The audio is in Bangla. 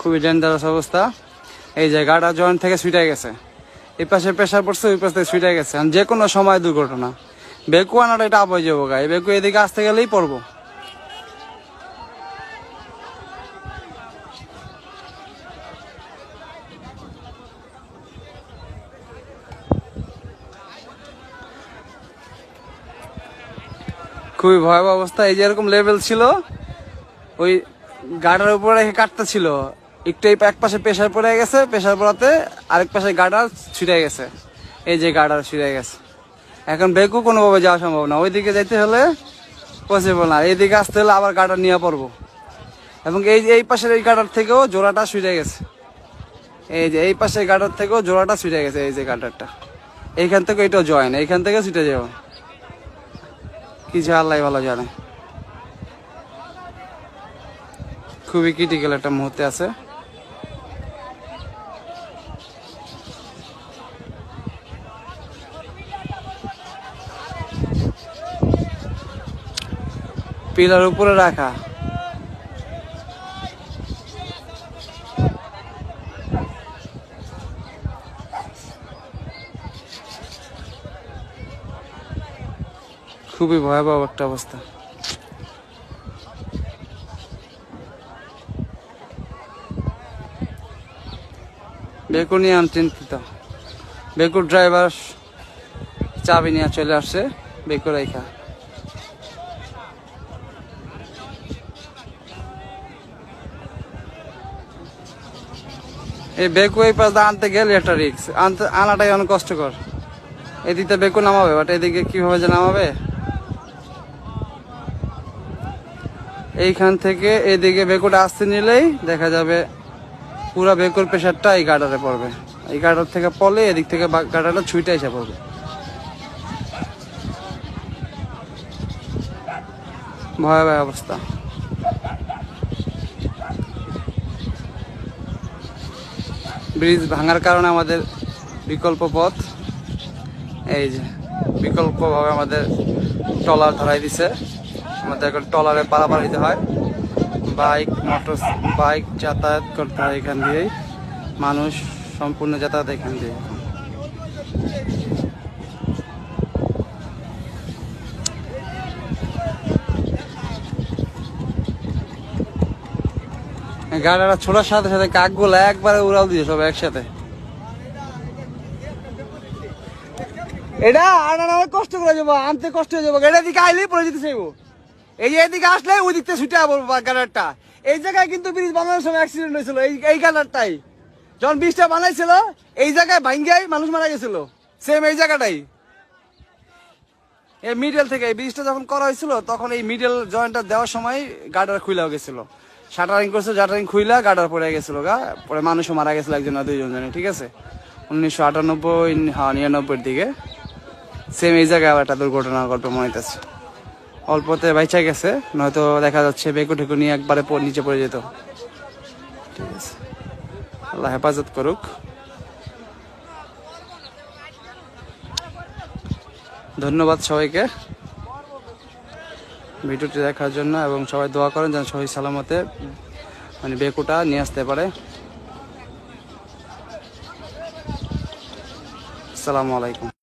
খুবই ডেঞ্জারাস অবস্থা। এই যে গাড়া জয়েন্ট থেকে ছুটে গেছে, এই পাশে প্রেশার পড়ছে, ওই পাশ থেকে ছুটে গেছে। যে কোনো সময় দুর্ঘটনা। বেকু আনাটা এটা আবহাওয়া যাবো গা, এই বেকু এদিকে আসতে গেলেই পড়বো। খুবই ভয়াবহ অবস্থা। এই যে এরকম লেভেল ছিল, ওই গাড়ার উপরে রেখে কাটতে ছিল, একটু এই এক পাশে প্রেশার পড়ে গেছে, প্রেশার পড়াতে আরেক পাশে গাডার ছিঁড়ে গেছে। এই যে গাডার ছিঁড়ে গেছে, এখন বেকু কোনোভাবে যাওয়া সম্ভব না। ওইদিকে যাইতে হলে পসিবল না, এইদিকে আসতে হলে আবার গাডার নিয়ে পড়বো। এবং এই পাশের এই গাডার থেকেও জোড়াটা ছিঁড়ে গেছে। এই যে এই পাশের গাডার থেকেও জোড়াটা ছিঁড়ে গেছে। এই যে গাডারটা এইখান থেকে এটাও জয়েন, এইখান থেকে ছিটে যাবো। কি যে আল্লাহ ভালো জানে। খুবই ক্রিটিক্যাল একটা মুহূর্তে আছে। পিলার উপরে রাখা, খুবই ভয়াবহ একটা অবস্থা। বেকু নিয়ে চিন্তিত। বেকুর ড্রাইভার চাবি নিয়ে চলে আসছে, বেকু রেখা। এই বেকু এই পাশ আনতে গেলে একটা রিক্স, আনাটাই অনেক কষ্টকর। এদিকে বেকু নামাবে, বাট এদিকে কিভাবে যে নামাবে। এইখান থেকে এদিকে বেকুটা আসতে নিলেই দেখা যাবে পুরা বেকুর প্রেশারটা এই গাডারে পড়বে। এই গাডার থেকে পড়লে এদিক থেকে গাডারটা ছুঁইটা এসে পড়বে। ভয়াবহ অবস্থা। ব্রিজ ভাঙার কারণে আমাদের বিকল্প পথ, এই যে বিকল্পভাবে আমাদের ট্রলার ধরাই দিছে। আমাদের এখন ট্রলারে পারাপার হইতে হয়, বাইক যাতায়াত করতে হয় এখান দিয়েই, মানুষ সম্পূর্ণ যাতায়াত এখান দিয়ে। গাড়িটা ছোড়ার সাথে সাথে কাকগুলো একবারে উড়াল দিয়ে সব একসাথে। এটা আর কষ্ট করে যাবো, আনতে কষ্ট হয়ে যাবো। এটা দিকে আইলেই পড়ে যেতে চাইবো। এই যে এদিকে আসলে ওই দিকতে ছুটে যাবো গাড়ারটা। এই জায়গায় কিন্তু ব্রিজ বানানোর সময় অ্যাক্সিডেন্ট হয়েছিল, এই গাড়ারটাই যখন ব্রিজটা বানাইছিল এই জায়গায় ভাঙ্গাই মানুষ মারা গেছিল, সেম এই জায়গাটাই। এই মিডল থেকে এই ব্রিজটা যখন করা হয়েছিল তখন এই মিডল জয়েন্টটা দেওয়ার সময় গার্ডার খুলে গেছিল, শাটারিং করছে, শাটারিং খুইলা গার্ডার পড়ে গেছিল গা, পরে মানুষও মারা গেছিল, একজন না দুইজন জানি। ঠিক আছে, 1998 99-এর দিকে সেম এই জায়গায় আবার একটা দুর্ঘটনা গল্প মনে হইতেছে। অল্পতে বাইচা গেছে, নয়তো দেখা যাচ্ছে বেকু ঠেকু নিয়ে একবারে নিচে পড়ে যেত। ঠিক আছে, আল্লাহ হেফাজত করুক। ধন্যবাদ সবাইকে ভিডিওটি দেখার জন্য, এবং সবাই দোয়া করেন যেন সহি সালামতে বেকুটা নিয়ে আসতে পারে। আসসালামু আলাইকুম।